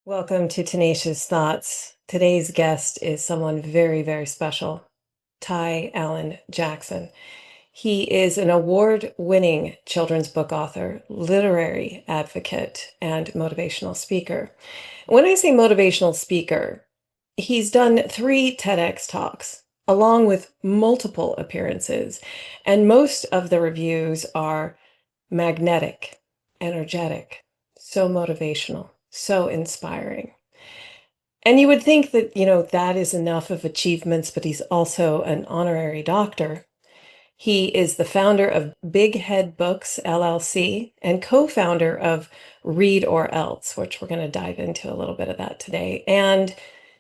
Welcome to Tenacious Thoughts. Today's guest is someone very, very special, Ty Allan Jackson. He is an award-winning children's book author, literary advocate, and motivational speaker. When I say motivational speaker, he's done 3 TEDx talks, along with multiple appearances, and most of the reviews are magnetic, energetic, so motivational, so inspiring. And you would think that, that is enough of achievements, but he's also an honorary doctor. He is the founder of Big Head Books, LLC, and co-founder of Read or Else, which we're going to dive into a little bit of that today, and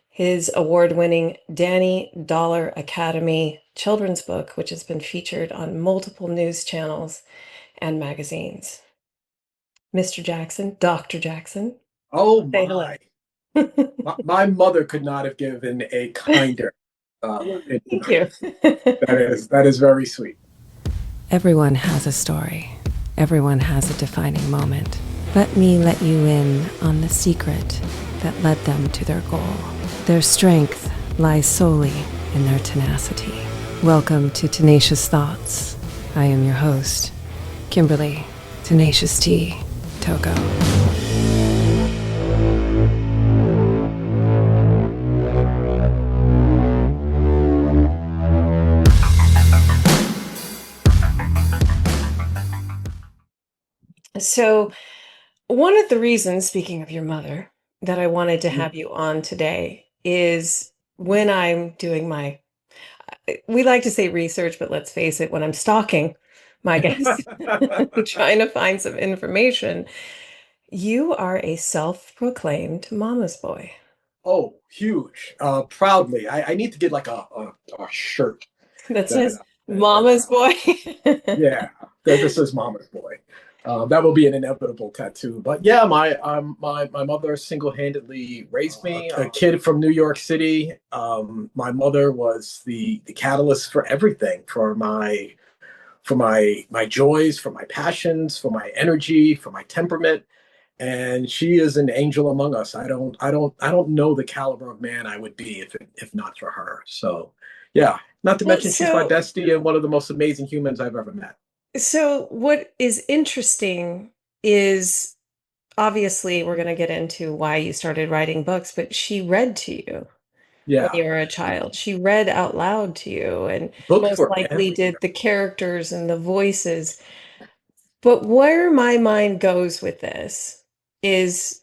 his award-winning Danny Dollar Academy children's book, which has been featured on multiple news channels and magazines. Mr. Jackson, Dr. Jackson, Oh say hello. my. My mother could not have given a kinder Thank you. introduction. That is very sweet. Everyone has a story. Everyone has a defining moment. Let me let you in on the secret that led them to their goal. Their strength lies solely in their tenacity. Welcome to Tenacious Thoughts. I am your host, Kimberly Tenacious T. Toko. So, one of the reasons, speaking of your mother, that I wanted to Mhm. have you on today is when I'm doing we like to say research, but let's face it, when I'm stalking my guests, trying to find some information, you are a self-proclaimed mama's boy. Oh, huge. Proudly. I need to get like a shirt That that, says mama's boy. yeah, that this is Mama's boy. That will be an inevitable tattoo. But yeah, my mother single-handedly raised me. A kid from New York City. My mother was the catalyst for everything, for my joys, for my passions, for my energy, for my temperament. And she is an angel among us. I don't know the caliber of man I would be if not for her. So yeah, not to Well, mention she's my so bestie and one of the most amazing humans I've ever met. so what is interesting is obviously we're going to get into why you started writing books, but she read to you when Yeah, you were a child. She read out loud to you and books most were likely did everywhere. the characters and the voices. But where my mind goes with this is,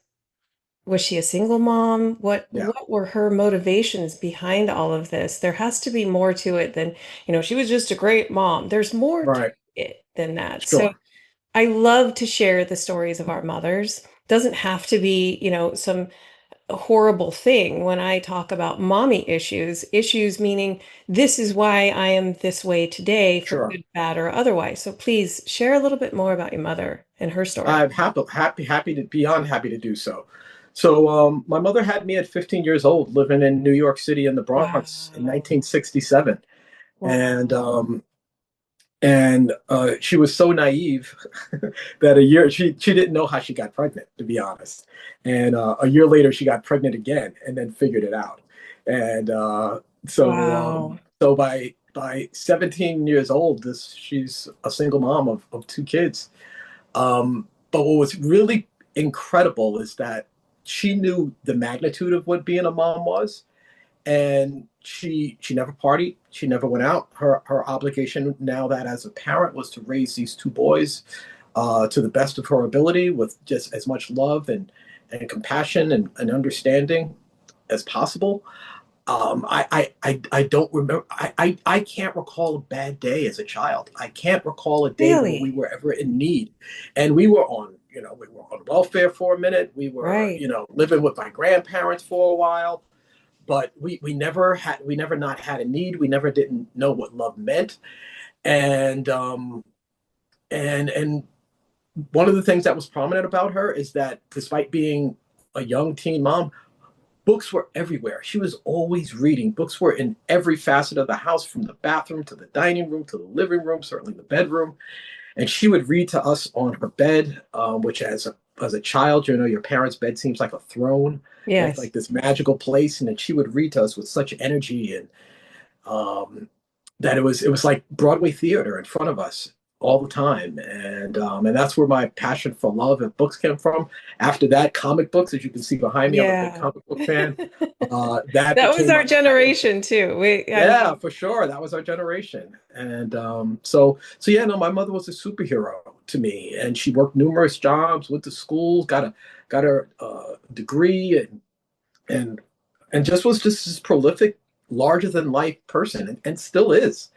was she a single mom? What Yeah, what were her motivations behind all of this? There has to be more to it than, she was just a great mom. There's more to right. it than that. So Sure. I love to share the stories of our mothers. Doesn't have to be, some horrible thing when I talk about mommy issues meaning this is why I am this way today for Sure. good, bad, or otherwise. So please share a little bit more about your mother and her story. I'm happy to beyond happy to do so. So my mother had me at 15 years old, living in New York City in the Bronx in Wow. 1967, and Wow. she was so naive that a year she didn't know how she got pregnant, to be honest. And a year later, she got pregnant again, and then figured it out. And Wow. so by 17 years old, this she's a single mom of 2 kids. But what was really incredible is that she knew the magnitude of what being a mom was, and she never partied. She never went out. Her obligation now that as a parent was to raise these 2 boys to the best of her ability with just as much love and compassion and understanding as possible. I don't remember. I can't recall a bad day as a child. I can't recall a day where we Really? were ever in need, and we were on welfare for a minute. We were Right. living with my grandparents for a while, but we never not had a need. We never didn't know what love meant, and and one of the things that was prominent about her is that despite being a young teen mom, books were everywhere. She was always reading. Books were in every facet of the house, from the bathroom to the dining room to the living room, certainly the bedroom. and she would read to us on her bed, which as a child, your parents' bed seems like a throne, Yes. like this magical place, and then she would read to us with such energy and um, that it was like Broadway theater in front of us all the time, and that's where my passion for love and books came from. After that, comic books, as you can see behind me, I'm a big Yeah. comic book fan. That That was became our my passion. generation too. I Yeah, mean, for sure. That was our generation. And so yeah, no, my mother was a superhero to me, and she worked numerous jobs, went to school, got her degree, and and just was just this prolific, larger than life person, and still is.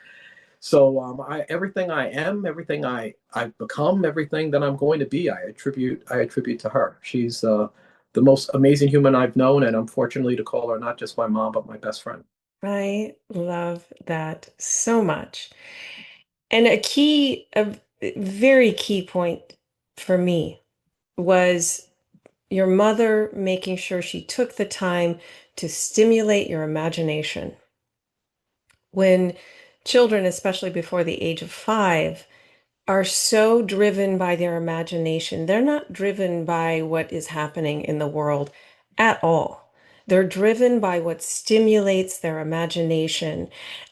So I everything I am, everything I've become, everything that I'm going to be, I attribute to her. She's the most amazing human I've known, and unfortunately to call her not just my mom, but my best friend. I love that so much. And a very key point for me was your mother making sure she took the time to stimulate your imagination. When children, especially before the age of 5, are so driven by their imagination. They're not driven by what is happening in the world at all. They're driven by what stimulates their imagination.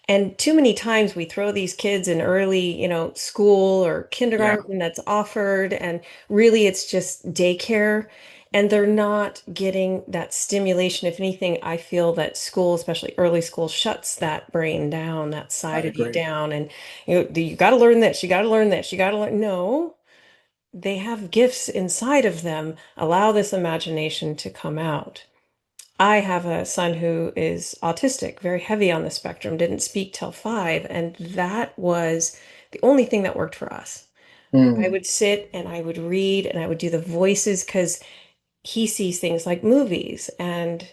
And too many times we throw these kids in early, school or Yeah, kindergarten that's offered, and really it's just daycare. And they're not getting that stimulation. If anything, I feel that school, especially early school, shuts that brain down, that I side of you agree. down. And you got to learn this, you got to learn this, you got to learn. No, they have gifts inside of them. Allow this imagination to come out. I have a son who is autistic, very heavy on the spectrum, didn't speak till 5, and that was the only thing that worked for us. I Mm. would sit and I would read and I would do the voices because he sees things like movies, and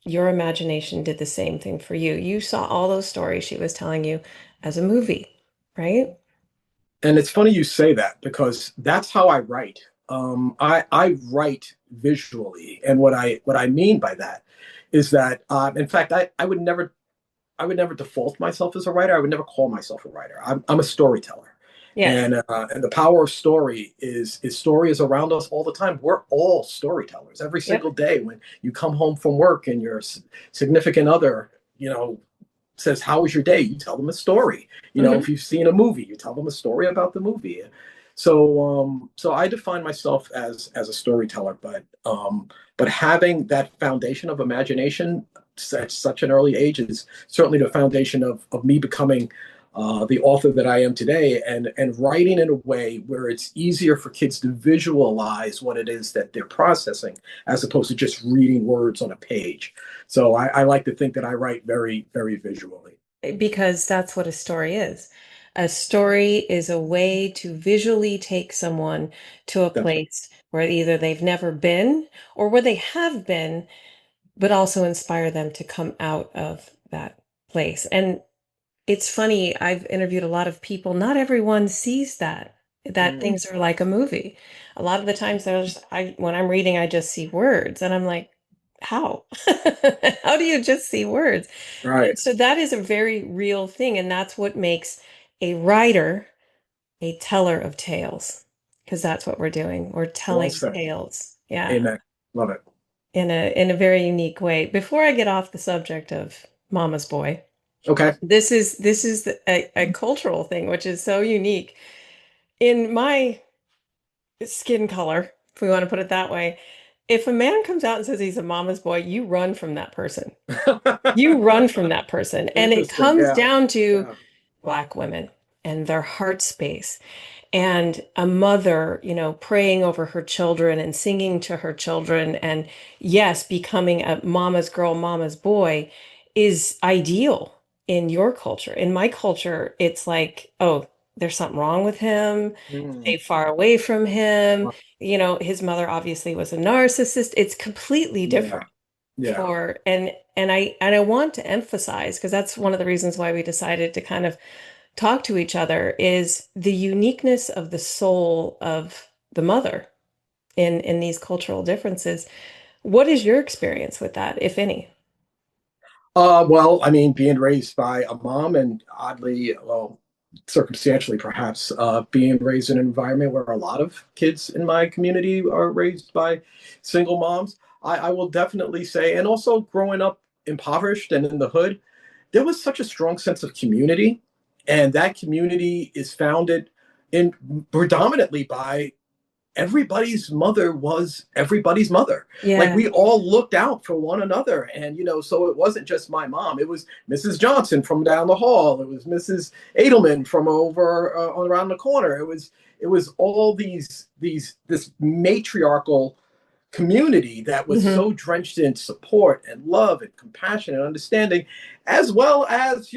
your imagination did the same thing for you. You saw all those stories she was telling you as a movie, right? And it's funny you say that because that's how I write. I write visually, and what I mean by that is that in fact I would never default myself as a writer. I would never call myself a writer. I'm a storyteller, Yes. and the power of story is story is around us all the time. We're all storytellers every Yep. single day. When you come home from work and your significant other, says, "How was your day?" You tell them a story. Hmm. If you've seen a movie, you tell them a story about the movie. So I define myself as a storyteller, but having that foundation of imagination at such an early age is certainly the foundation of me becoming the author that I am today, and writing in a way where it's easier for kids to visualize what it is that they're processing, as opposed to just reading words on a page. So I like to think that I write very, very visually. Because that's what a story is. A story is a way to visually take someone to a That's right. place where either they've never been or where they have been, but also inspire them to come out of that place. And it's funny, I've interviewed a lot of people. Not everyone sees that Mm, things are like a movie. A lot of the times when I'm reading, I just see words and I'm like, how? How do you just see words? right. And so that is a very real thing, and that's what makes a writer a teller of tales, because that's what we're doing. We're Well telling said. tales. Yeah, Amen. Love it. in a very unique way. Before I get off the subject of Mama's Boy, Okay. this is a cultural thing, which is so unique. In my skin color, if we want to put it that way, if a man comes out and says he's a mama's boy, you run from that person. You run from that person. And it Interesting. comes Yeah. down to Yeah. Black women and their heart space, and a mother, praying over her children and singing to her children. And yes, becoming a mama's girl, mama's boy is ideal in your culture. In my culture, it's like, oh, there's something wrong with him. Mm, Stay far away from him. His mother obviously was a narcissist. It's completely yeah. different Yeah. for and I want to emphasize, because that's one of the reasons why we decided to kind of talk to each other, is the uniqueness of the soul of the mother in these cultural differences. What is your experience with that, if any? Well, I mean, being raised by a mom, and oddly, well, circumstantially perhaps, being raised in an environment where a lot of kids in my community are raised by single moms. I will definitely say, and also growing up impoverished and in the hood, there was such a strong sense of community, and that community is founded in predominantly by everybody's mother was everybody's mother. Like, Yeah. we all looked out for one another. And, so it wasn't just my mom. It was Mrs. Johnson from down the hall. It was Mrs. Edelman from over around the corner. It was all this matriarchal community that was Hmm. so drenched in support and love and compassion and understanding, as well as,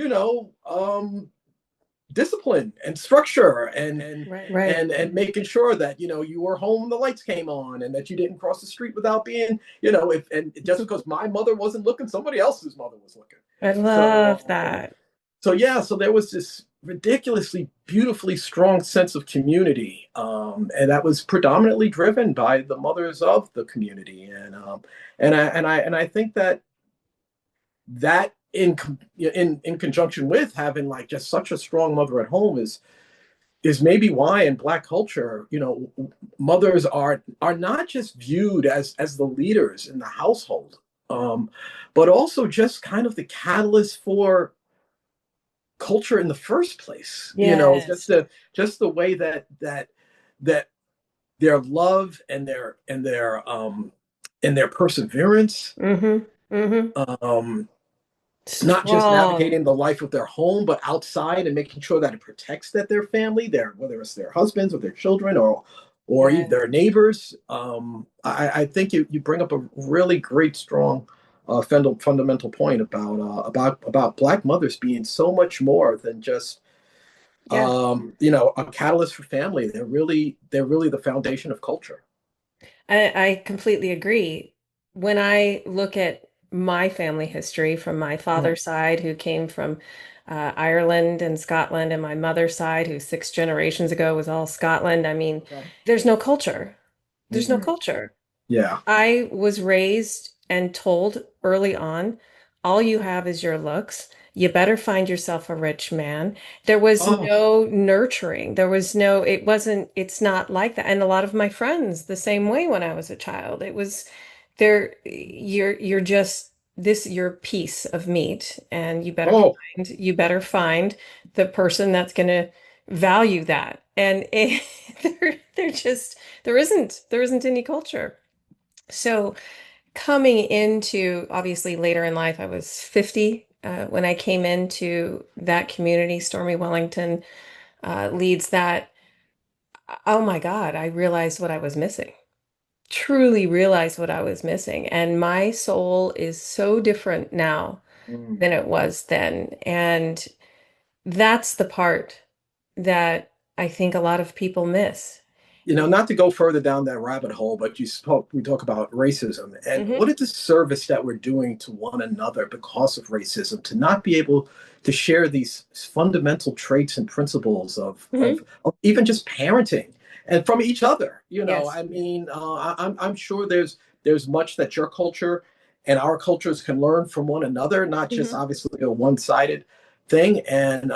discipline and structure, and Right. making sure that you were home when the lights came on, and that you didn't cross the street without being, if and just because my mother wasn't looking, somebody else's mother was looking. I so love that. so yeah, so there was this ridiculously beautifully strong sense of community, and that was predominantly driven by the mothers of the community. And I think that in conjunction with having, like, just such a strong mother at home is maybe why in Black culture, mothers are not just viewed as the leaders in the household, um, but also just kind of the catalyst for culture in the first place. Just Yes. the way that their love and their perseverance, Hmm. Hmm. um, not just Strong. navigating the life of their home, but outside, and making sure that it protects their family, whether it's their husbands or their children, or even Yeah. their neighbors. I think you bring up a really great, strong, fundamental point about Black mothers being so much more than just Yeah. a catalyst for family. They're really the foundation of culture. I completely agree. When I look at my family history from my Mm, father's side, who came from Ireland and Scotland, and my mother's side, who 6 generations ago was all Scotland, I mean, okay. there's no culture. There's no Mhm. culture. Yeah. I was raised and told early on, all you have is your looks. You better find yourself a rich man. There was Oh. no nurturing. There was no, it wasn't, it's not like that. And a lot of my friends, the same way when I was a child. It was there, you're just this, your piece of meat, and Oh. you better find the person that's gonna value that. And they're just, there isn't any culture. So coming into, obviously later in life, I was 50 when I came into that community. Stormy Wellington leads that. Oh my God, I realized what I was missing. Truly realized what I was missing. And my soul is so different now Mm. than it was then. And that's the part that I think a lot of people miss. Not to go further down that rabbit hole, but we talk about racism, and Hmm. what a disservice that we're doing to one another because of racism, to not be able to share these fundamental traits and principles Hmm. of even just parenting, and from each other. Yes. I mean, I'm sure there's much that your culture and our cultures can learn from one another, not just Hmm. obviously a one-sided thing. And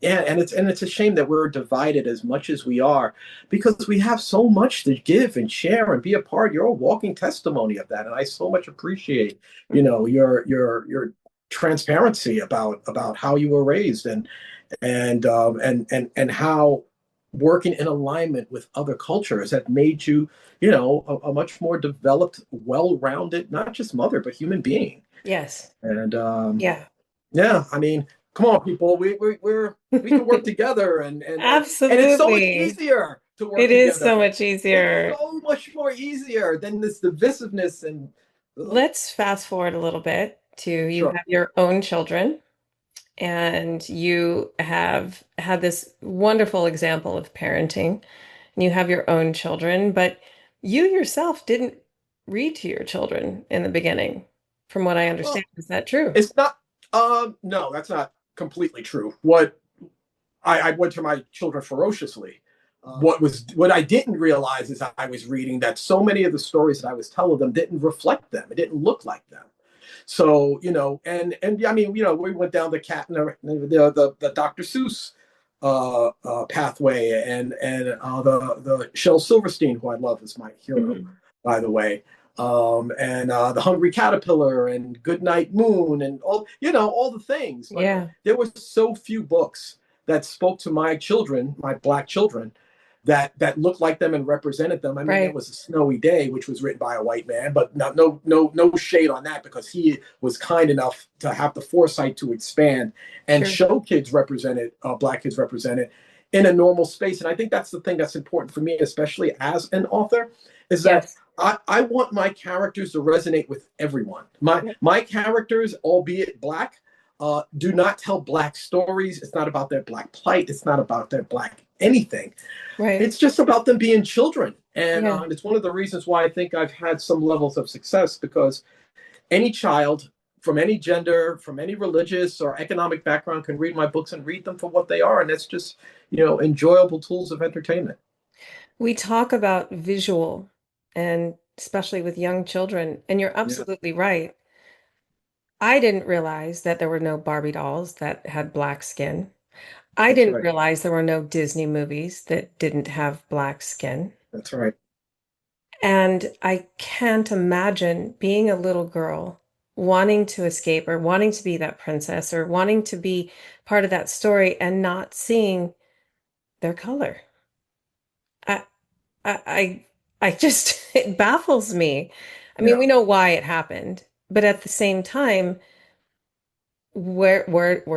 yeah, and it's a shame that we're divided as much as we are, because we have so much to give and share and be a part. You're a walking testimony of that, and I so much appreciate, your transparency about how you were raised, and how working in alignment with other cultures have made you, a much more developed, well-rounded, not just mother but human being. Yes. And Yeah. yeah, I mean, come on, people. We can work together, and it's so much Absolutely. easier to work It is so together. much It's easier. so much more easier than this divisiveness and Let's fast forward a little bit to you sure. have your own children, and you have had this wonderful example of parenting, and you have your own children, but you yourself didn't read to your children in the beginning, from what I understand. Well, Is that true? it's not. No, that's not completely true. I went to my children ferociously. What I didn't realize is I was reading that so many of the stories that I was telling them didn't reflect them. It didn't look like them. So, and I mean, we went down the cat and the Dr. Seuss pathway, and the Shel Silverstein, who I love, is my hero, Mhm. by the way. And the Hungry Caterpillar and Goodnight Moon and all the things. But Yeah, there were so few books that spoke to my children, my Black children, that looked like them and represented them. I mean, there right. was A Snowy Day, which was written by a white man, but no shade on that, because he was kind enough to have the foresight to expand and Sure. show kids represented, Black kids represented in a normal space. And I think that's the thing that's important for me, especially as an author, is that Yes. I want my characters to resonate with everyone. My characters, albeit Black, do not tell Black stories. It's not about their Black plight. It's not about their Black anything. Right. It's just about them being children. And Yeah. it's one of the reasons why I think I've had some levels of success, because any child from any gender, from any religious or economic background can read my books and read them for what they are. And that's just, enjoyable tools of entertainment. We talk about visual and especially with young children, and you're Yeah, absolutely right. I didn't realize that there were no Barbie dolls that had black skin. I that's didn't right. realize there were no Disney movies that didn't have black skin. That's right. And I can't imagine being a little girl wanting to escape or wanting to be that princess or wanting to be part of that story and not seeing their color. I, I just, it baffles me. I mean, Yeah. we know why it happened, but at the same time, where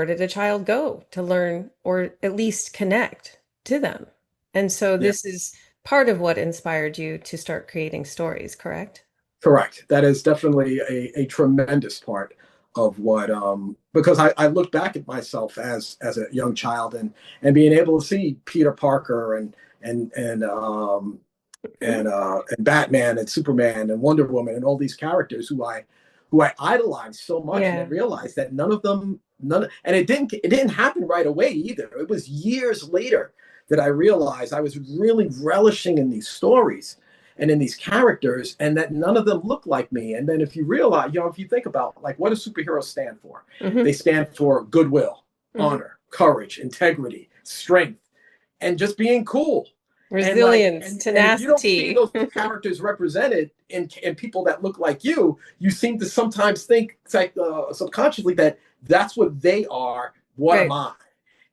did a child go to learn or at least connect to them? And so Yeah. this is part of what inspired you to start creating stories, correct? Correct. That is definitely a tremendous part of what, because I look back at myself as a young child, and being able to see Peter Parker and and um and Batman and Superman and Wonder Woman and all these characters who I idolized so much, and then Yeah. realized that and it didn't happen right away either. It was years later that I realized I was really relishing in these stories and in these characters, and that none of them looked like me. And then if you realize, if you think about, like, what do superheroes stand for? They Hmm. stand for goodwill, Hmm. honor, courage, integrity, strength, and just being cool. And like, Resilience, and if you don't see tenacity. those characters represented in people that look like you seem to sometimes think, it's like, subconsciously, that that's what they are. What am Right, I?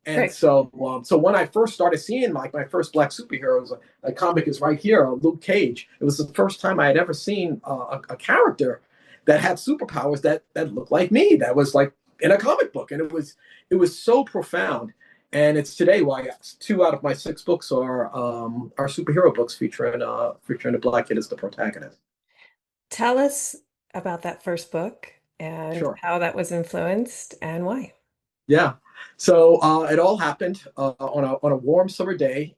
And right. so when I first started seeing, like, my first Black superheroes, a comic is right here, Luke Cage. It was the first time I had ever seen a character that had superpowers that looked like me. That was like in a comic book, and it was so profound. And it's today why 2 out of my 6 books are superhero books featuring a Black kid as the protagonist. Tell us about that first book and Sure. how that was influenced and why. Yeah. So it all happened on a warm summer day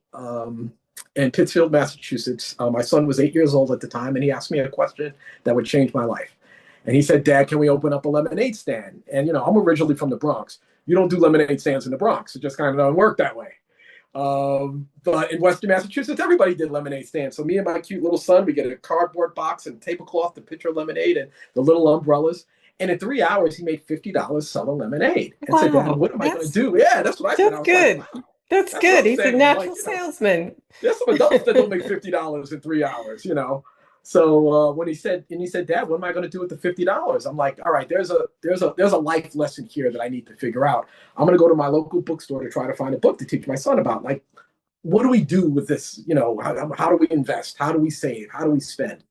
in Pittsfield, Massachusetts. My son was 8 years old at the time, and he asked me a question that would change my life. And he said, "Dad, can we open up a lemonade stand?" And I'm originally from the Bronx. You don't do lemonade stands in the Bronx. It just kind of doesn't work that way. But in Western Massachusetts, everybody did lemonade stands. So me and my cute little son, we get a cardboard box and tablecloth, the pitcher of lemonade, and the little umbrellas. And in 3 hours, he made $50 selling lemonade. And said, "Dad, Wow, what am I going to do?" Yeah, that's what I said. that's I was like, good. "Wow, That's that's what good. I'm He's a saying." natural Like, salesman. there's some adults that don't make $50 in 3 hours. So when he said, "Dad, what am I going to do with the $50?" I'm like, "All right, there's a life lesson here that I need to figure out. I'm going to go to my local bookstore to try to find a book to teach my son about, like, what do we do with this? How do we invest? How do we save? How do we spend?"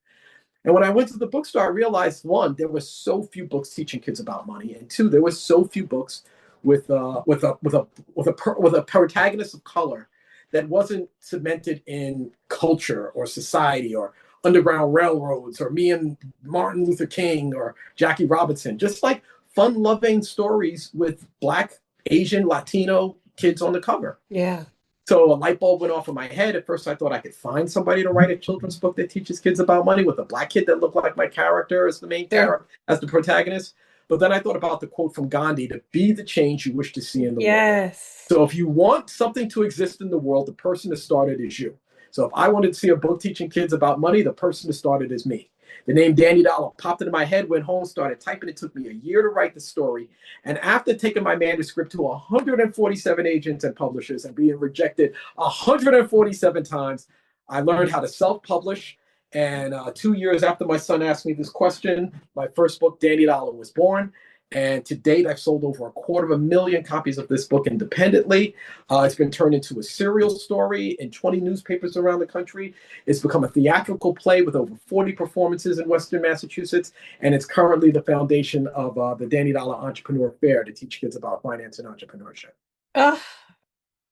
And when I went to the bookstore, I realized, one, there were so few books teaching kids about money, and two, there were so few books with a protagonist of color that wasn't cemented in culture or society or Underground Railroads or me and Martin Luther King or Jackie Robinson. Just like fun-loving stories with Black, Asian, Latino kids on the cover. Yeah. So a light bulb went off in my head. At first, I thought I could find somebody to write a children's book that teaches kids about money with a Black kid that looked like my character as the main Sure. character, as the protagonist. But then I thought about the quote from Gandhi: "To be the change you wish to see in the world." Yes. So if you want something to exist in the world, the person that started is you. So if I wanted to see a book teaching kids about money, the person that started is me. The name Danny Dollar popped into my head, went home, started typing. It took me a year to write the story. And after taking my manuscript to 147 agents and publishers and being rejected 147 times, I learned how to self-publish. And 2 years after my son asked me this question, my first book, Danny Dollar, was born. And to date, I've sold over 250,000 copies of this book independently. It's been turned into a serial story in 20 newspapers around the country. It's become a theatrical play with over 40 performances in Western Massachusetts. And it's currently the foundation of the Danny Dollar Entrepreneur Fair to teach kids about finance and entrepreneurship. Ah,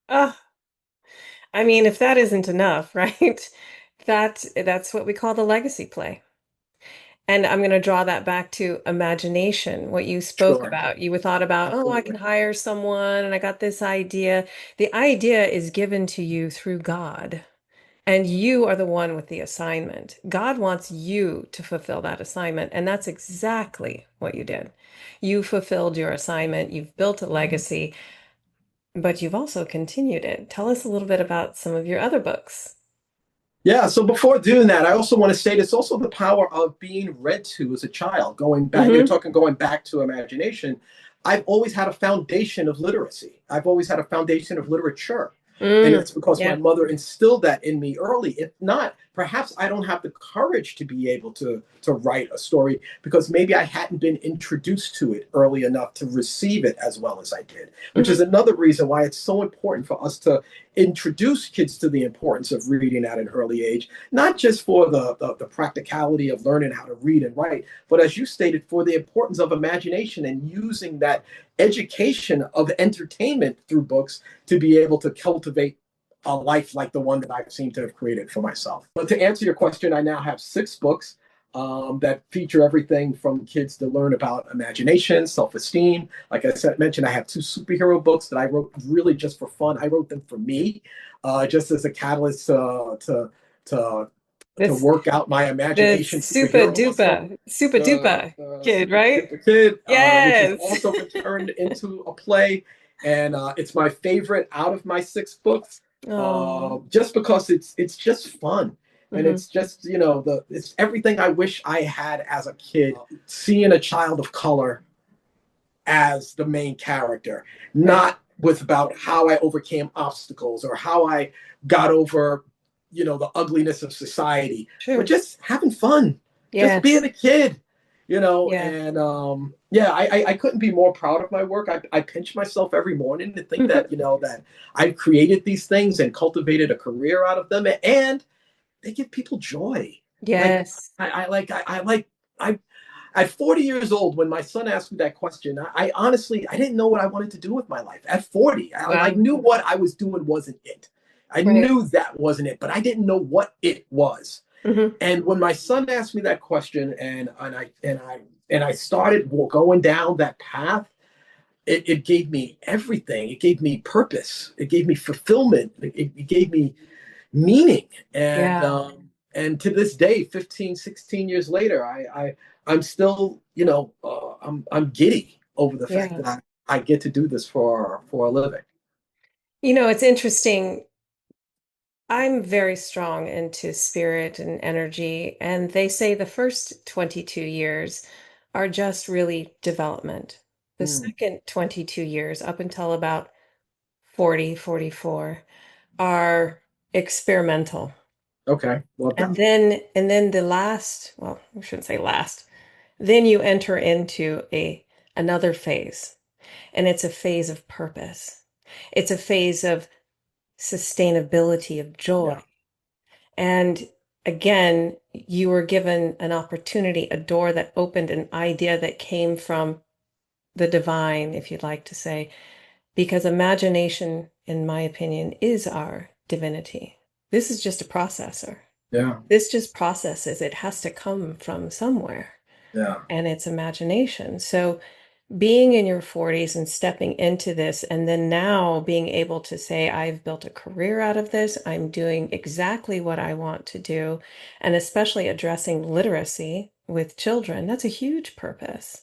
ah. I mean, if that isn't enough, right? That's what we call the legacy play. And I'm going to draw that back to imagination, what you spoke Sure, about. You thought about, oh, I can absolutely. hire someone and I got this idea. The idea is given to you through God, and you are the one with the assignment. God wants you to fulfill that assignment, and that's exactly what you did. You fulfilled your assignment, you've built a legacy, but you've also continued it. Tell us a little bit about some of your other books. Yeah, so before doing that, I also want to say it's also the power of being read to as a child. Going back, you're Hmm. talking going back to imagination. I've always had a foundation of literacy. I've always had a foundation of literature. And Mm, it's because my yeah. mother instilled that in me early. If not, perhaps I don't have the courage to be able to write a story because maybe I hadn't been introduced to it early enough to receive it as well as I did, which is Hmm. another reason why it's so important for us to introduce kids to the importance of reading at an early age, not just for the practicality of learning how to read and write, but as you stated, for the importance of imagination and using that education of entertainment through books to be able to cultivate a life like the one that I seem to have created for myself. But to answer your question, I now have 6 books that feature everything from kids to learn about imagination, self-esteem. Like I said, mentioned, I have 2 superhero books that I wrote really just for fun. I wrote them for me, just as a catalyst to to This work out my the imagination super superhero muscle. duper, super The, duper the kid, Super right? Duper Kid, which has Yes. also been turned into a play, and it's my favorite out of my 6 books, Oh. just because it's just fun. And Hmm. it's just it's everything I wish I had as a kid. Seeing a child of color as the main character, Right. not with about how I overcame obstacles or how I got over, the ugliness of society, but Sure. just having fun, just being Yes. a kid, Yeah. and yeah, I couldn't be more proud of my work. I pinch myself every morning to think that, that I've created these things and cultivated a career out of them, and they give people joy. Like Yes. I like I at 40 years old, when my son asked me that question, I honestly, I didn't know what I wanted to do with my life. At 40, I Wow. knew what I was doing wasn't it. I Right. knew that wasn't it, but I didn't know what it was. Hmm. And when my son asked me that question, and I started going down that path, it gave me everything. It gave me purpose. It gave me fulfillment. It gave me meaning. Yeah. And to this day, 15, 16 years later, I'm still, I'm giddy over the fact Yeah. that I get to do this for a living. It's interesting. I'm very strong into spirit and energy, and they say the first 22 years are just really development. The Hmm. second 22 years, up until about 40, 44, are experimental. Okay, love And that. then the last, well, I shouldn't say last, then you enter into a another phase, and it's a phase of purpose. It's a phase of sustainability, of Yeah, joy. And again, you were given an opportunity, a door that opened, an idea that came from the divine, if you'd like to say, because imagination, in my opinion, is our divinity. This is just a processor. yeah, This just processes. It has to come from somewhere, yeah. and it's imagination. So being in your 40s and stepping into this, and then now being able to say, I've built a career out of this, I'm doing exactly what I want to do, and especially addressing literacy with children, that's a huge purpose.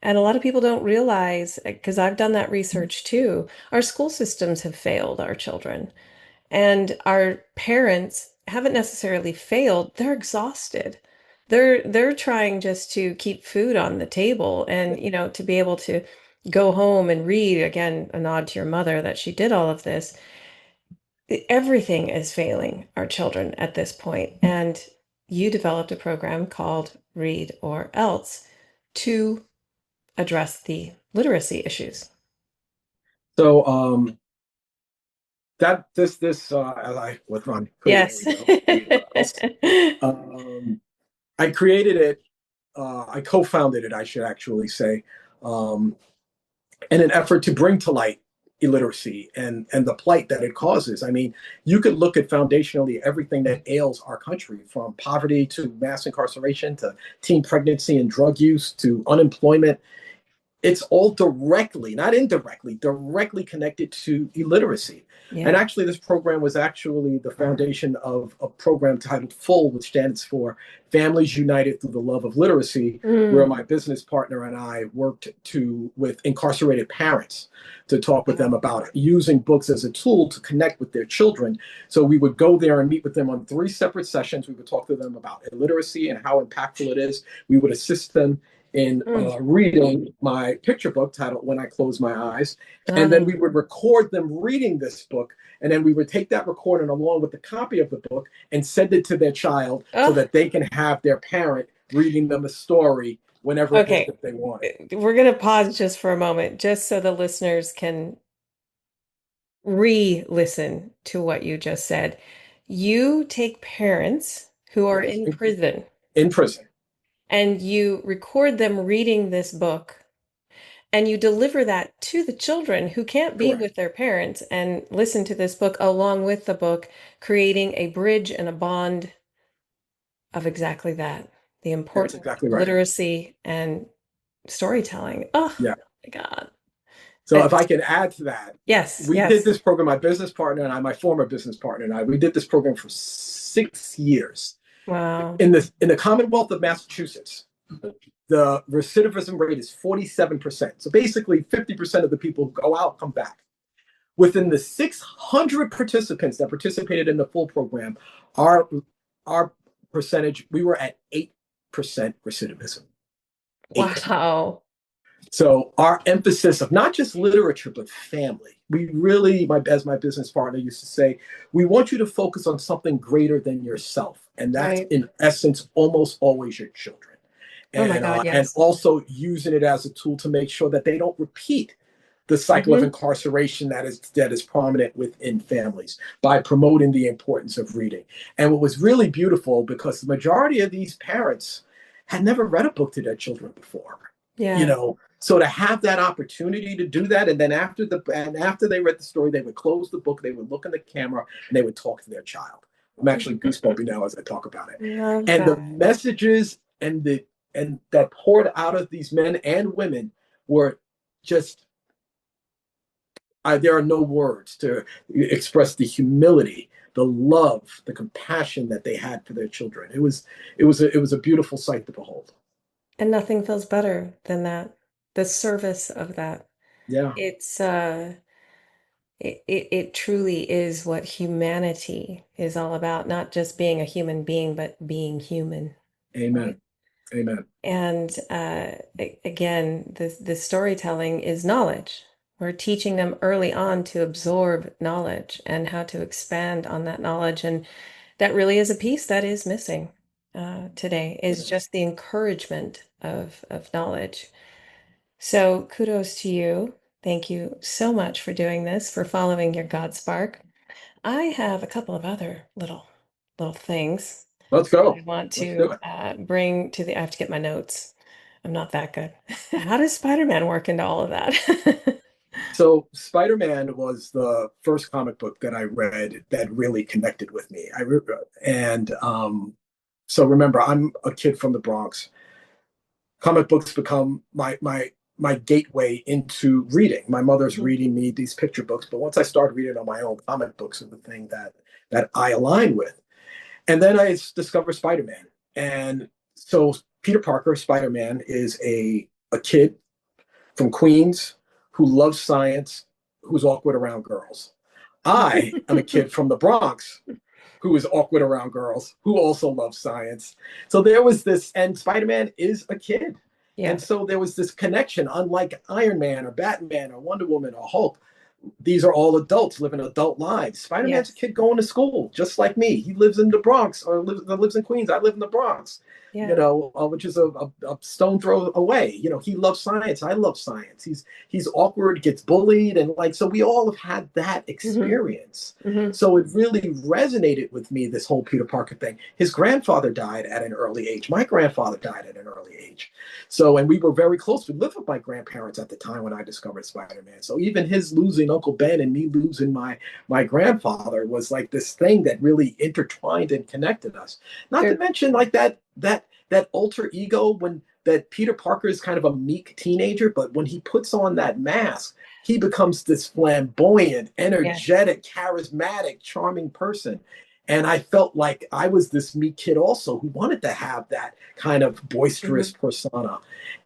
And a lot of people don't realize, because I've done that research too, our school systems have failed our children, and our parents haven't necessarily failed, they're exhausted. they're trying just to keep food on the table and, to be able to go home and read. Again, a nod to your mother that she did all of this. Everything is failing our children at this point. And you developed a program called Read or Else to address the literacy issues. So that this as I was on there Yes. we go. Read or else. I created it. I co-founded it, I should actually say, um, in an effort to bring to light illiteracy and the plight that it causes. I mean, you could look at foundationally everything that ails our country, from poverty to mass incarceration to teen pregnancy and drug use to unemployment. It's all directly, not indirectly, directly connected to illiteracy. And Yeah. actually, this program was actually the foundation of a program titled FULL, which stands for Families United Through the Love of Literacy, where Mm. my business partner and I worked with incarcerated parents to talk with them about using books as a tool to connect with their children. So we would go there and meet with them on 3 separate sessions. We would talk to them about illiteracy and how impactful it is. We would assist them in Mm. reading my picture book titled When I Close My Eyes. And then Ah. we would record them reading this book. And then we would take that recording along with the copy of the book and send it to their child so Oh, that they can have their parent reading them a story whenever it is okay. that they want it. We're going to pause just for a moment, just so the listeners can re-listen to what you just said. You take parents who are Yes, in prison in prison. and you record them reading this book and you deliver that to the children who can't be Correct. with their parents and listen to this book along with the book, creating a bridge and a bond of exactly that, the That's importance exactly of right. literacy and storytelling. Oh Yeah. my God. So if I It's, can add to that, yes, we did yes. this program, my business partner and I, my former business partner and I, we did this program for 6 years. Wow. In the Commonwealth of Massachusetts, the recidivism rate is 47%. So basically, 50% of the people who go out come back. Within the 600 participants that participated in the full program, our our percentage, we were at 8% recidivism. 8. Wow. So our emphasis of not just literature but family. We really, as my business partner used to say, we want you to focus on something greater than yourself, and that's Right. in essence almost always your children. Oh my And God, and yes. also using it as a tool to make sure that they don't repeat the cycle of Hmm. incarceration that is prominent within families by promoting the importance of reading. And what was really beautiful, because the majority of these parents had never read a book to their children before, Yeah. so to have that opportunity to do that, and then after they read the story, they would close the book, they would look in the camera, and they would talk to their child. I'm actually goosebumpy now as I talk about it. Love And the that. messages and that poured out of these men and women were just there are no words to express the humility, the love, the compassion that they had for their children. It was a beautiful sight to behold. And nothing feels better than that. The service of that. Yeah. It's it truly is what humanity is all about, not just being a human being, but being human, right? Amen. Amen. And again, the storytelling is knowledge. We're teaching them early on to absorb knowledge and how to expand on that knowledge. And that really is a piece that is missing today, is just the encouragement of knowledge. So kudos to you. Thank you so much for doing this, for following your God spark. I have a couple of other little things Let's that I go. want Let's do to it. bring to the. I have to get my notes. I'm not that good. How does Spider-Man work into all of that? So Spider-Man was the first comic book that I read that really connected with me. And so remember, I'm a kid from the Bronx. Comic books become my gateway into reading. My mother's Mhm. reading me these picture books, but once I started reading on my own, comic books are the thing that I align with. And then I discovered Spider-Man. And so Peter Parker, Spider-Man, is a kid from Queens who loves science, who's awkward around girls. I am a kid from the Bronx who is awkward around girls, who also loves science. So there was this, and Spider-Man is a kid. And Yeah. so there was this connection, unlike Iron Man or Batman or Wonder Woman or Hulk. These are all adults living adult lives. Spider-Man's a Yes. kid going to school, just like me. He lives in the Bronx or lives in Queens. I live in the Bronx, Yeah. which is a stone throw away. He loves science. I love science. He's awkward, gets bullied, and like, so we all have had that Hmm. experience. Hmm. So it really resonated with me, this whole Peter Parker thing. His grandfather died at an early age. My grandfather died at an early age. So, and we were very close. We lived with my grandparents at the time when I discovered Spider-Man. So even his losing Uncle Ben and me losing my grandfather was like this thing that really intertwined and connected us. Not to There, mention like that alter ego, when that Peter Parker is kind of a meek teenager, but when he puts on that mask, he becomes this flamboyant, yes. energetic, charismatic, charming person. And I felt like I was this meek kid also who wanted to have that kind of boisterous Hmm. persona.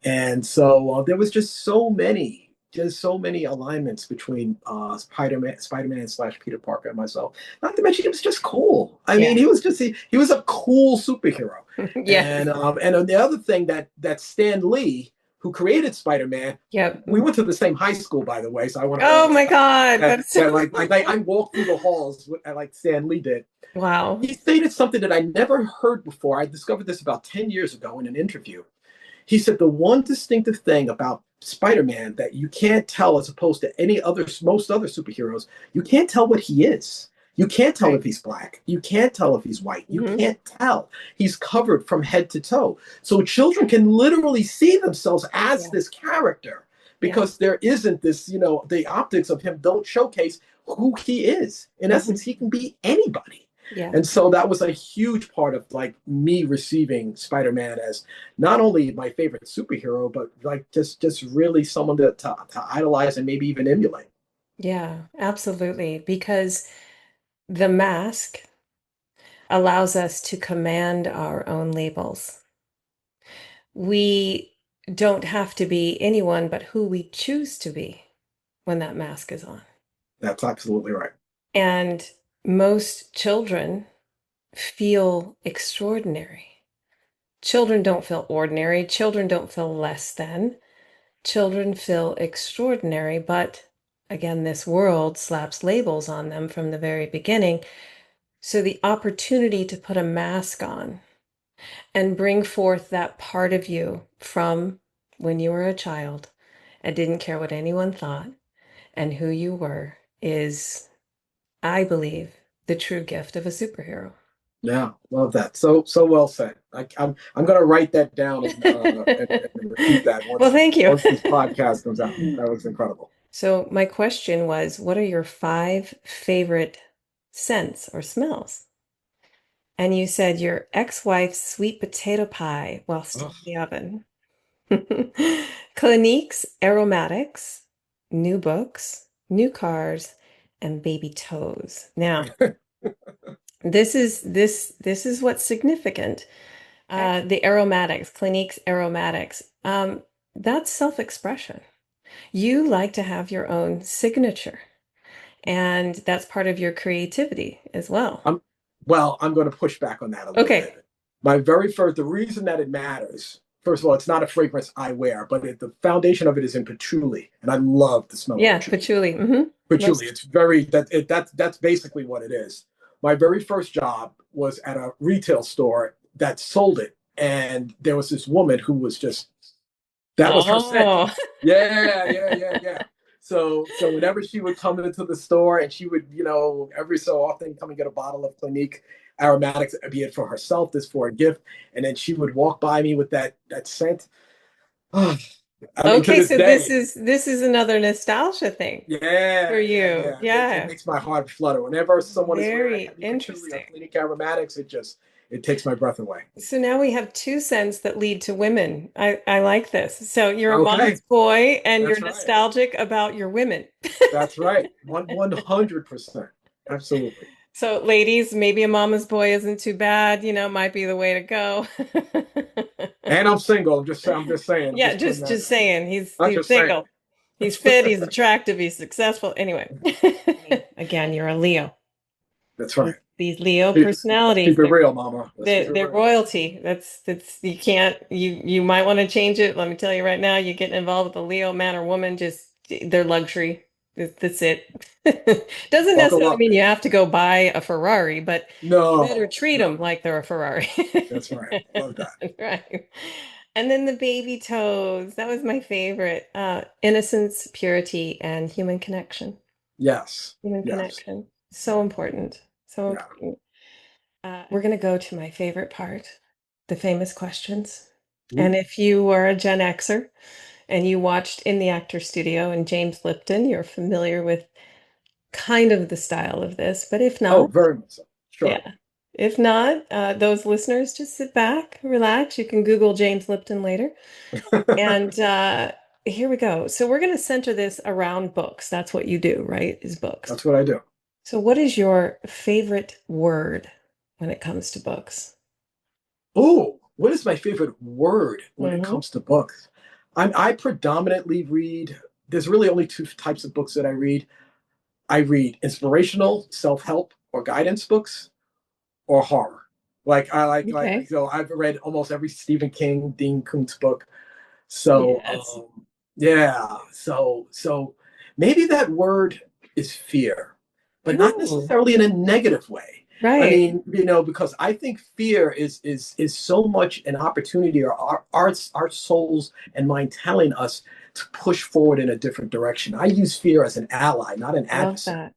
And so there was just so many alignments between Spider-Man slash Peter Parker and myself. Not to mention, he was just cool. I Yeah. mean, he was a cool superhero. Yes. And the other thing that Stan Lee, who created Spider-Man, Yep. we went to the same high school, by the way. So I want to Oh emphasize my God. that, That's so that like I walked through the halls like Stan Lee did. wow. He stated something that I never heard before. I discovered this about 10 years ago in an interview. He said the one distinctive thing about Spider-Man that you can't tell, as opposed to most other superheroes, you can't tell what he is. You can't tell Right. if he's black. You can't tell if he's white. You Hmm. can't tell. He's covered from head to toe. So children can literally see themselves as Yeah. this character, Yeah. because there isn't this, the optics of him don't showcase who he is. In Hmm. essence, he can be anybody. Yeah. And so that was a huge part of like me receiving Spider-Man as not only my favorite superhero, but like just really someone to idolize and maybe even emulate. Yeah. Absolutely. Because the mask allows us to command our own labels. We don't have to be anyone but who we choose to be when that mask is on. That's absolutely right. And most children feel extraordinary. Children don't feel ordinary. Children don't feel less than. Children feel extraordinary. But again, this world slaps labels on them from the very beginning. So the opportunity to put a mask on and bring forth that part of you from when you were a child and didn't care what anyone thought and who you were is, I believe, the true gift of a superhero. Yeah, love that. So well said. I'm going to write that down and repeat that Well, once thank you. once this podcast comes out. That was incredible. So, my question was, what are your five favorite scents or smells? And you said your ex-wife's sweet potato pie while still Ugh. in the oven. Clinique's aromatics, new books, new cars, and baby toes. Now, this is what's significant. The aromatics, Clinique's aromatics. That's self-expression. You like to have your own signature, and that's part of your creativity as well. I'm I'm going to push back on that a little Okay. bit. The reason that it matters, first of all, it's not a fragrance I wear, but the foundation of it is in patchouli, and I love the smell of Yeah, patchouli. patchouli. Hmm. Patchouli, Most. it's very that's basically what it is. My very first job was at a retail store that sold it, and there was this woman who was just that was her scent. Oh, Yeah. So whenever she would come into the store, and she would, every so often come and get a bottle of Clinique aromatics, be it for herself, this for a gift, and then she would walk by me with that scent. I mean, to okay. this So this day, is this is another nostalgia thing for you. It Yeah. makes my heart flutter. Whenever someone is wearing Very heavy patchouli or interesting. Clinique aromatics, it takes my breath away. So now we have two scents that lead to women. I like this. So you're a Okay, mama's boy and you're that's right. nostalgic about your women. That's right. 100%. Absolutely. So ladies, maybe a mama's boy isn't too bad, might be the way to go. And I'm single. I'm just saying. I'm Yeah, just putting just that. saying. He's I'm he's just saying. single. He's fit, he's attractive, he's successful. Anyway, again, you're a Leo. That's right. These Leo Let's personalities, keep it real, Mama. Let's keep it they're real. royalty. That's you can't you might want to change it. Let me tell you right now, you get involved with a Leo man or woman, just their luxury. That's it. Doesn't Buckle necessarily up. mean you have to go buy a Ferrari, but you better No, treat no. them like they're a Ferrari. That's right. Love that. Right. And then the baby toes. That was my favorite. Innocence, purity, and human connection. Yes. Human Yes. connection. So important. So Yeah. important. We're going to go to my favorite part, the famous questions. Ooh. And if you were a Gen Xer and you watched In the Actor Studio and James Lipton, you're familiar with kind of the style of this. But if Oh, not, very much so. Sure. yeah. If not, those listeners, just sit back, relax. You can Google James Lipton later. And here we go. So we're going to center this around books. That's what you do, right? Is books. That's what I do. So what is your favorite word when it comes to books? Oh, what is my favorite word when it Hmm. comes to books? I predominantly read, there's really only two types of books that I read. I read inspirational, self-help, or guidance books, or horror. Okay. So I've read almost every Stephen King, Dean Koontz book. So Yes. yeah, so maybe that word is fear, but not Ooh, necessarily in a negative way. I right. mean, because I think fear is so much an opportunity, or our souls and mind telling us to push forward in a different direction. I use fear as an ally, not an Love adversary. that.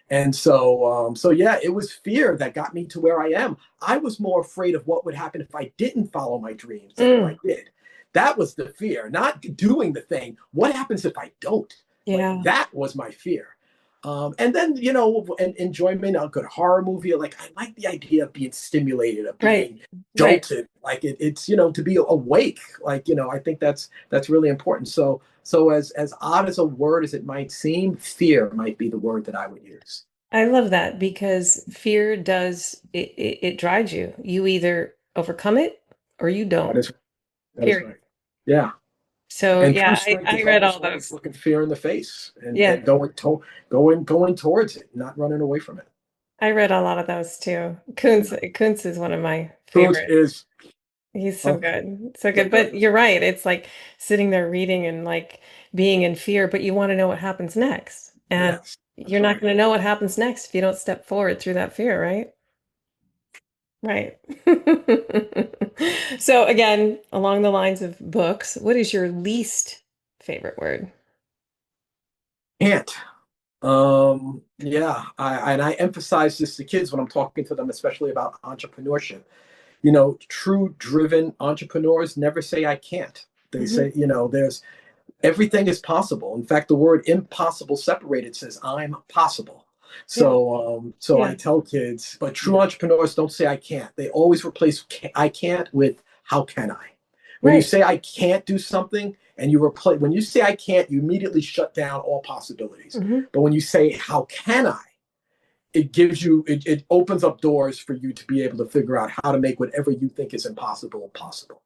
And so yeah, it was fear that got me to where I am. I was more afraid of what would happen if I didn't follow my dreams than if I Mm, did. That was the fear, not doing the thing. What happens if I don't? Like yeah. that was my fear. And then enjoyment, a good horror movie. Like I like the idea of being stimulated, of Right. being Right. jolted. Like it's to be awake. Like I think that's really important. So as odd as a word as it might seem, fear might be the word that I would use. I love that because fear does it drives you. You either overcome it or you That don't. is that is Period. right. Yeah. So And true yeah, strength I is read always all like those. looking fear in the face and Yeah, going towards it, not running away from it. I read a lot of those too. Yeah. Kuntz is one of my Koontz favorites. is He's so oh, good. So so good. good. But you're right. It's like sitting there reading and like being in fear, but you want to know what happens next. And Yes, you're that's not right. going to know what happens next if you don't step forward through that fear, right? Right. So again, along the lines of books, what is your least favorite word? Can't. Yeah, I emphasize this to kids when I'm talking to them, especially about entrepreneurship. True driven entrepreneurs never say I can't. They Hmm. say, there's everything is possible. In fact, the word impossible separated says I'm possible. Yeah. So I Yeah. tell kids, but true entrepreneurs don't say I can't. They always replace I can't with how can I. When you Right. say I can't do something and you replace when you say I can't, you immediately shut down all possibilities. Hmm. But when you say how can I, it opens up doors for you to be able to figure out how to make whatever you think is impossible possible.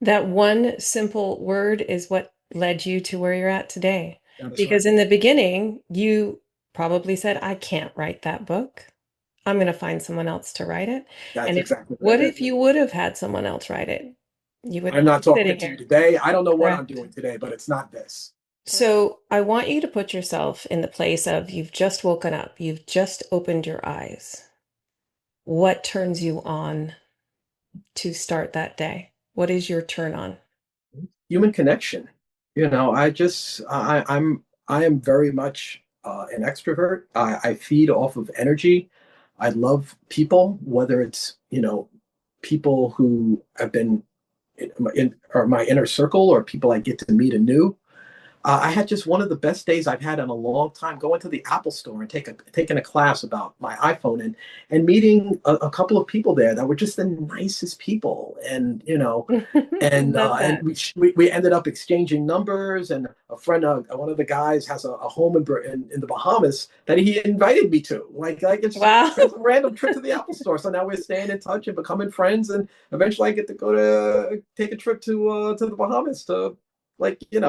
That one simple word is what led you to where you're at today. That is right. Because in the beginning, you probably said, I can't write that book. I'm going to find someone else to write it. That's And if exactly what I what did. if you would have had someone else write it? You would I'm not not be talking sitting to you here. today. I don't know what I'm Correct. doing today, but it's not this. So I want you to put yourself in the place of you've just woken up, you've just opened your eyes. What turns you on to start that day? What is your turn on? Human connection. I am very much an extrovert. I feed off of energy. I love people, whether it's people who have been or my inner circle or people I get to meet anew. I had just one of the best days I've had in a long time going to the Apple store and taking a class about my iPhone and meeting a couple of people there that were just the nicest people. Love And that. we ended up exchanging numbers. And a friend, one of the guys, has a home in the Bahamas that he invited me to. Like Wow. it's a random trip to the Apple store. So now we're staying in touch and becoming friends. And eventually, I get to go to take a trip to the Bahamas to like I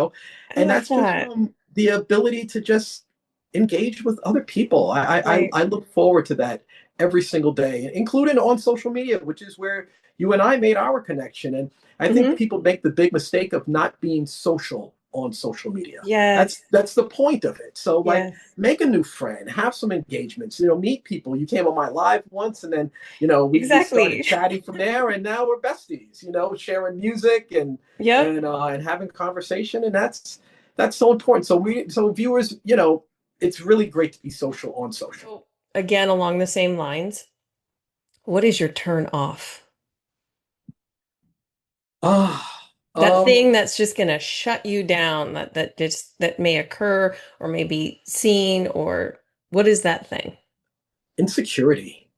and love that's just that. from the ability to just engage with other people. I Right. look forward to that every single day, including on social media, which is where you and I made our connection. And I think Hmm. people make the big mistake of not being social on social media. Yes. That's the point of it. So like, Yes. make a new friend, have some engagements, meet people. You came on my live once, and then we started Exactly. chatting from there, and now we're besties. Sharing music and Yep. and having conversation, and that's so important. So viewers, it's really great to be social on social. So again, along the same lines, what is your turn off? Ah, That um, thing that's just going to shut you down, that may occur or may be seen, or what is that thing? insecurity.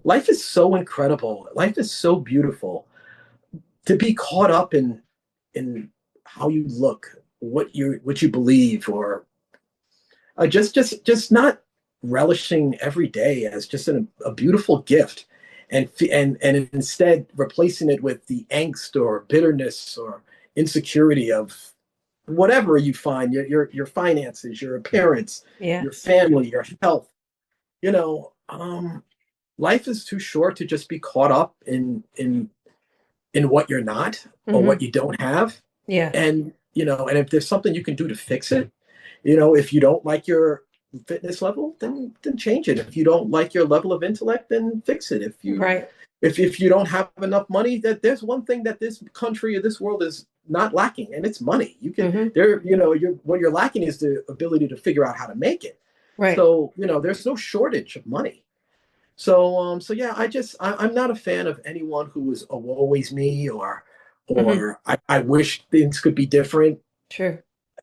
Life is so incredible. Life is so beautiful. To be caught up in how you look, what you believe, or just not relishing every day as just a beautiful gift, and instead replacing it with the angst or bitterness or insecurity of whatever you find, your finances, your appearance, your Yes. family, your health. Life is too short to just be caught up in what you're not or Hmm. what you don't have. Yeah. And if there's something you can do to fix it, if you don't like your fitness level, then change it. If you don't like your level of intellect, then fix it. Right. If you don't have enough money, that there's one thing that this country or this world is not lacking, and it's money. You can Hmm. there what you're lacking is the ability to figure out how to make it. Right. So there's no shortage of money. So yeah, I'm not a fan of anyone who is a always me, Hmm. or I wish things could be different. True.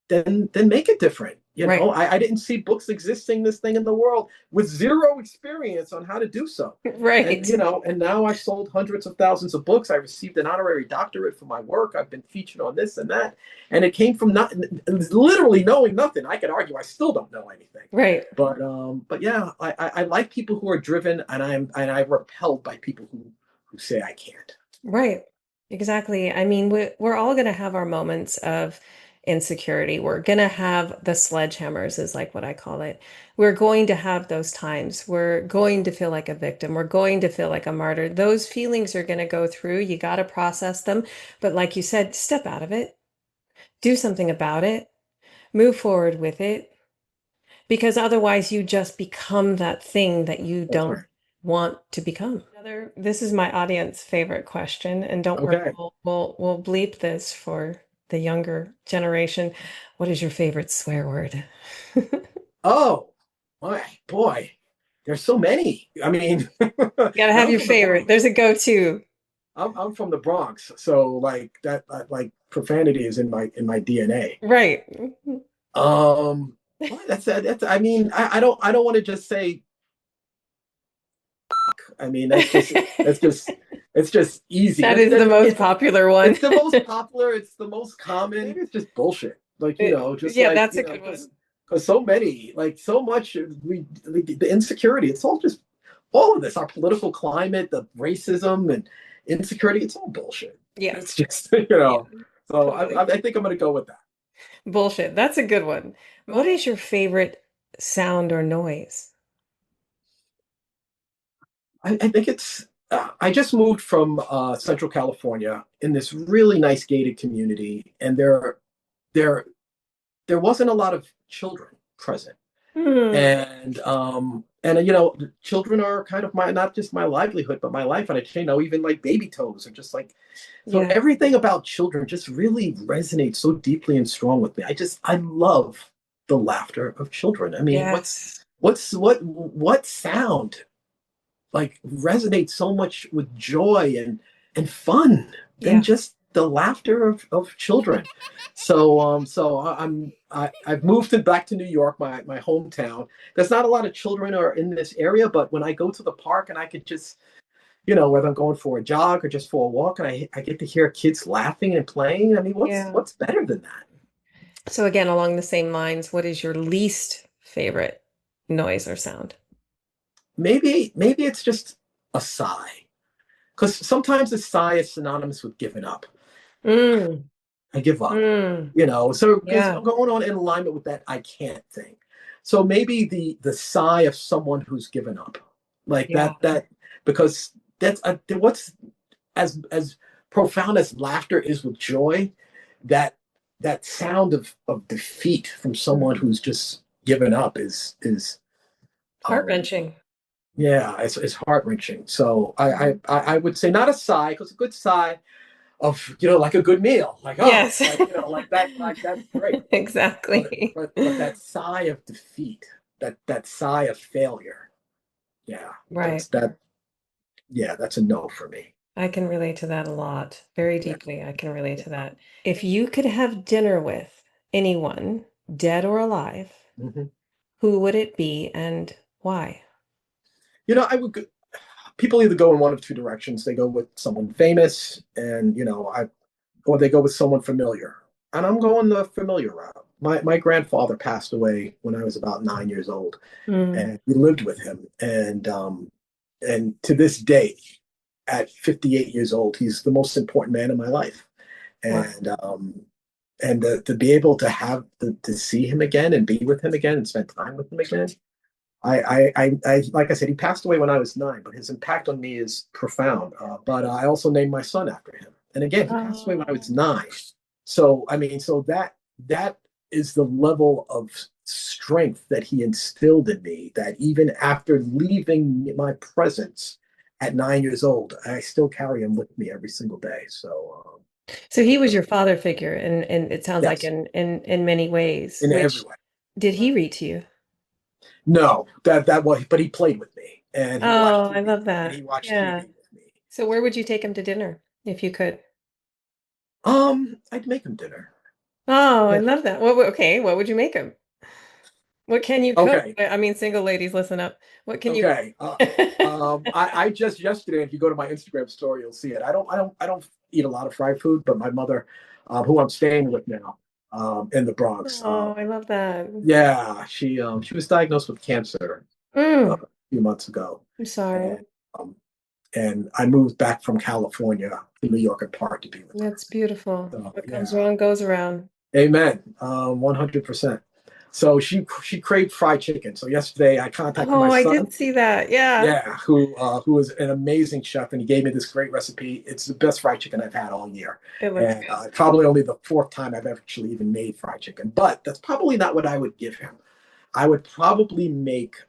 Then make it different. Right. I didn't see books existing this thing in the world with zero experience on how to do so. And Right. and now I've sold hundreds of thousands of books. I received an honorary doctorate for my work. I've been featured on this and that. And it came from not literally knowing nothing. I could argue I still don't know anything. Right. But yeah, I like people who are driven, and I'm repelled by people who say I can't. Right. Exactly. I mean, we're all going to have our moments of insecurity. We're going to have the sledgehammers, is like what I call it. We're going to have those times. We're going to feel like a victim. We're going to feel like a martyr. Those feelings are going to go through. You got to process them. But like you said, step out of it, do something about it, move forward with it, because otherwise you just become that thing that you That's don't right. want to become. This is my audience favorite question, and don't worry, Okay. we'll bleep this for the younger generation. What is your favorite swear word? Oh, my boy, there's so many. I mean, You gotta have I'm your from the favorite. Bronx. There's a go-to. I'm from the Bronx, so like that, like profanity is in my DNA. Right. Well, that's. I mean, I don't want to just say. I mean, it's just easy. That That's is the that's most it's popular one. it's the most popular. It's the most common. Maybe it's just bullshit. Like just Yeah, like that's a good because one. so many, like so much, the insecurity. It's all of this, our political climate, the racism and insecurity. It's all bullshit. It's Yes. just Yeah, So totally. I think I'm gonna go with that. Bullshit. That's a good one. What is your favorite sound or noise? I think it's. I just moved from Central California in this really nice gated community, and there there wasn't a lot of children present, Hmm. and children are kind of my, not just my livelihood but my life. And even like baby toes are just like, so Yeah. everything about children just really resonates so deeply and strong with me. I love the laughter of children. I mean, Yes. what sound like resonates so much with joy and fun than Yeah. just the laughter of children. So I've moved back to New York, my hometown. There's not a lot of children are in this area, but when I go to the park and I could just, whether I'm going for a jog or just for a walk, and I get to hear kids laughing and playing. I mean, what's Yeah. what's better than that? So again, along the same lines, what is your least favorite noise or sound? Maybe it's just a sigh, because sometimes a sigh is synonymous with giving up. Mm, I give up. mm, So because yeah. I'm going on in alignment with that I can't thing. So maybe the sigh of someone who's given up. like Yeah. that because that's what's as profound as laughter is with joy, that that sound of defeat from someone Mhm. who's just given up is um Heart-wrenching. yeah, it's heart-wrenching. So Mhm. I would say not a sigh, because a good sigh of, like a good meal, like, oh, Yes. like, like that's great. but Exactly. but that sigh of defeat, that sigh of failure, yeah, Right. that's that yeah, that's a no for me. I can relate to that a lot. Very Yeah. deeply, I can relate to that. If you could have dinner with anyone, dead or alive, Mhm. who would it be and why? I would people either go in one of two directions. They go with someone famous, and or they go with someone familiar. And I'm going the familiar route. My grandfather passed away when I was about 9 years old, Mm, and we lived with him. And to this day, at 58 years old, he's the most important man in my life. wow. And to be able to to see him again and be with him again and spend time with him again. Like I said, he passed away when I was 9, but his impact on me is profound. But I also named my son after him, and again, he passed away when I was Oh. 9. So I mean, so that is the level of strength that he instilled in me. That even after leaving my presence at 9 years old, I still carry him with me every single day. So So he was your father figure, and it sounds like yes, in many ways, in every which way. did he read to you? No, that was, but he played with me, and he watched Oh, I TV, love and that. he watched Yeah. TV with me. So where would you take him to dinner if you could? I'd make him dinner. Oh, I Yeah. love that. Okay, what would you make him? What can you cook? Okay. I mean, single ladies, listen up. What can you Okay. I just yesterday, if you go to my Instagram story, you'll see it. I don't eat a lot of fried food, but my mother, who I'm staying with now, in the Bronx, Oh, I love that. yeah, she was diagnosed with cancer a Mm, few months ago, I'm sorry. and um, and I moved back from California to New York in part to be with her. That's beautiful. So What yeah, comes around goes around. amen. 100%. So she craved fried chicken. So yesterday I contacted my Oh, I son. did see that. Yeah. Yeah, who is an amazing chef, and he gave me this great recipe. It's the best fried chicken I've had all year, It looks and good. probably only the fourth time I've actually even made fried chicken. But that's probably not what I would give him. I would probably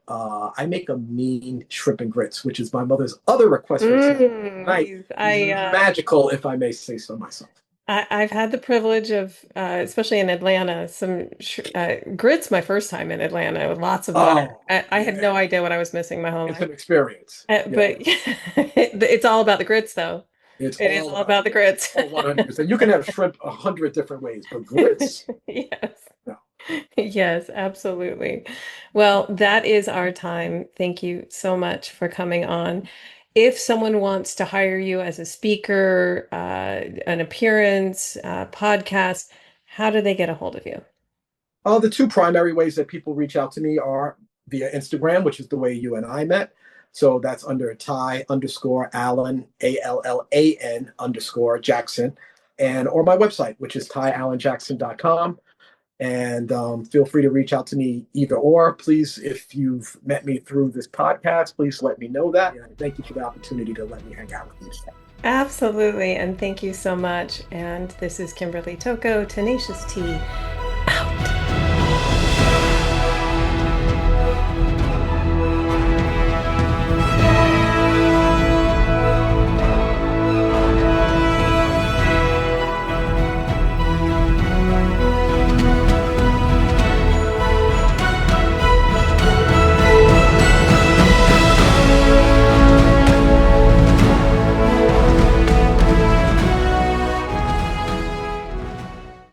I make a mean shrimp and grits, which is my mother's other request for tonight. These Magical, if I may say so myself. I've had the privilege of, especially in Atlanta, some sh grits my first time in Atlanta with lots of butter. Oh I had no yeah, idea what I was missing my whole it's life. an experience. Yeah, But it's all about the grits, though. it's It is all all about about the the grits. grits. Oh, 100%. You can have shrimp 100 different ways, but grits, Yes. no. Yes, absolutely. Well, that is our time. Thank you so much for coming on. If someone wants to hire you as a speaker, an appearance, podcast, how do they get a hold of you? The two primary ways that people reach out to me are via Instagram, which is the way you and I met. So that's under Ty underscore Allan, Allan underscore Jackson, and or my website, which is tyallanjackson.com. And feel free to reach out to me either or. Please, if you've met me through this podcast, please let me know that. And thank you for the opportunity to let me hang out with you today. Absolutely. And thank you so much. And this is Kimberly Toko, Tenacious T.